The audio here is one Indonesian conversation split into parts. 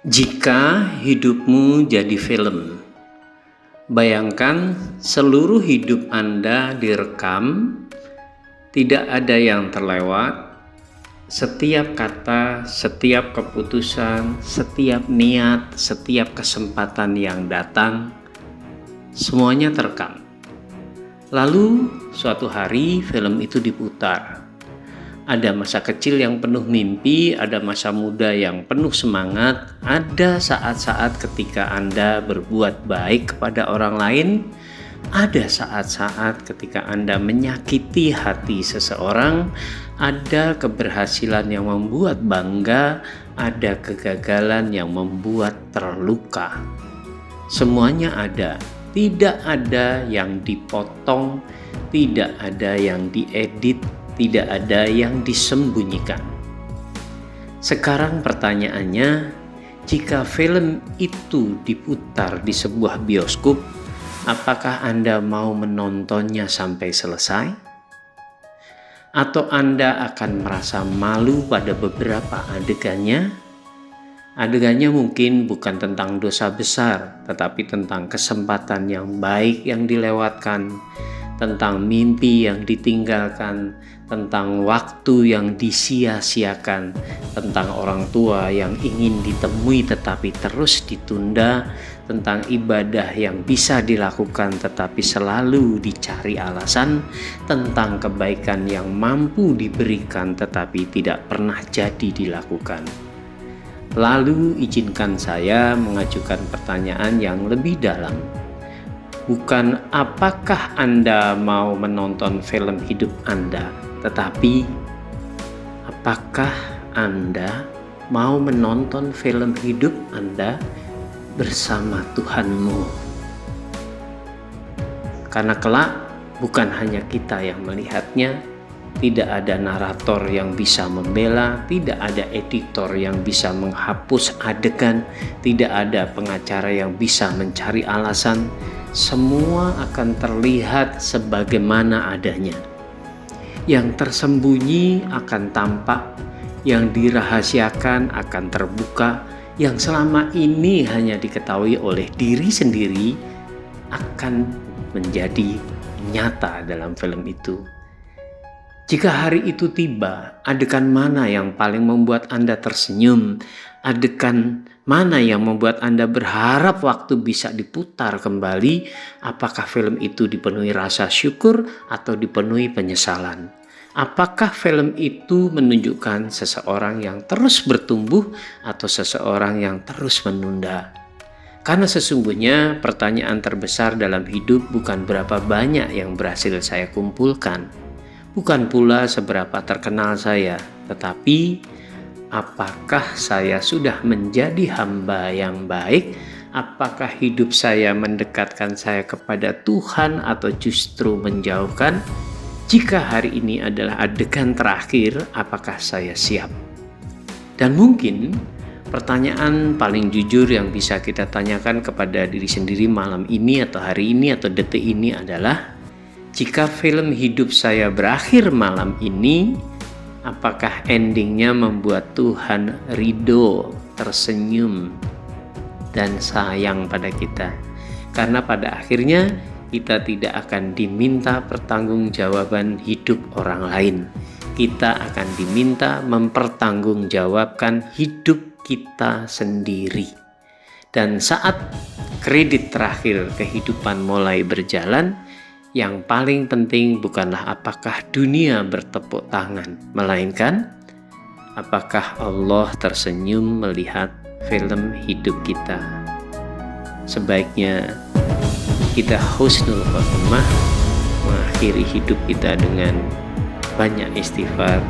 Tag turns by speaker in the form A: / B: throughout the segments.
A: Jika hidupmu jadi film, bayangkan seluruh hidup Anda direkam, tidak ada yang terlewat. Setiap kata, setiap keputusan, setiap niat, setiap kesempatan yang datang, semuanya terekam. Lalu suatu hari film itu diputar. Ada masa kecil yang penuh mimpi, ada masa muda yang penuh semangat, ada saat-saat ketika Anda berbuat baik kepada orang lain, ada saat-saat ketika Anda menyakiti hati seseorang, ada keberhasilan yang membuat bangga, ada kegagalan yang membuat terluka. Semuanya ada, tidak ada yang dipotong, tidak ada yang diedit, tidak ada yang disembunyikan. Sekarang pertanyaannya, jika film itu diputar di sebuah bioskop, apakah Anda mau menontonnya sampai selesai? Atau Anda akan merasa malu pada beberapa adegannya? Adegannya mungkin bukan tentang dosa besar, tetapi tentang kesempatan yang baik yang dilewatkan, tentang mimpi yang ditinggalkan, tentang waktu yang disia-siakan, tentang orang tua yang ingin ditemui tetapi terus ditunda, tentang ibadah yang bisa dilakukan tetapi selalu dicari alasan, tentang kebaikan yang mampu diberikan tetapi tidak pernah jadi dilakukan. Lalu izinkan saya mengajukan pertanyaan yang lebih dalam. Bukan apakah Anda mau menonton film hidup Anda, tetapi apakah Anda mau menonton film hidup Anda bersama Tuhanmu? Karena kelak bukan hanya kita yang melihatnya, tidak ada narator yang bisa membela, tidak ada editor yang bisa menghapus adegan, tidak ada pengacara yang bisa mencari alasan. Semua akan terlihat sebagaimana adanya. Yang tersembunyi akan tampak, yang dirahasiakan akan terbuka, yang selama ini hanya diketahui oleh diri sendiri akan menjadi nyata dalam film itu. Jika hari itu tiba, adegan mana yang paling membuat Anda tersenyum? Adegan mana yang membuat Anda berharap waktu bisa diputar kembali? Apakah film itu dipenuhi rasa syukur atau dipenuhi penyesalan? Apakah film itu menunjukkan seseorang yang terus bertumbuh atau seseorang yang terus menunda? Karena sesungguhnya pertanyaan terbesar dalam hidup bukan berapa banyak yang berhasil saya kumpulkan. Bukan pula seberapa terkenal saya, tetapi apakah saya sudah menjadi hamba yang baik? Apakah hidup saya mendekatkan saya kepada Tuhan atau justru menjauhkan? Jika hari ini adalah adegan terakhir, apakah saya siap? Dan mungkin pertanyaan paling jujur yang bisa kita tanyakan kepada diri sendiri malam ini atau hari ini atau detik ini adalah, jika film hidup saya berakhir malam ini, apakah endingnya membuat Tuhan ridho, tersenyum, dan sayang pada kita? Karena pada akhirnya kita tidak akan diminta pertanggungjawaban hidup orang lain. Kita akan diminta mempertanggungjawabkan hidup kita sendiri. Dan saat kredit terakhir kehidupan mulai berjalan, yang paling penting bukanlah apakah dunia bertepuk tangan, melainkan apakah Allah tersenyum melihat film hidup kita. Sebaiknya kita husnul khotimah, mengakhiri hidup kita dengan banyak istighfar,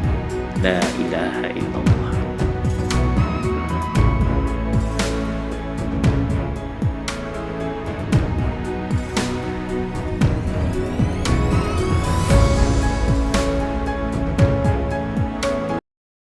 A: la ilaha illallah.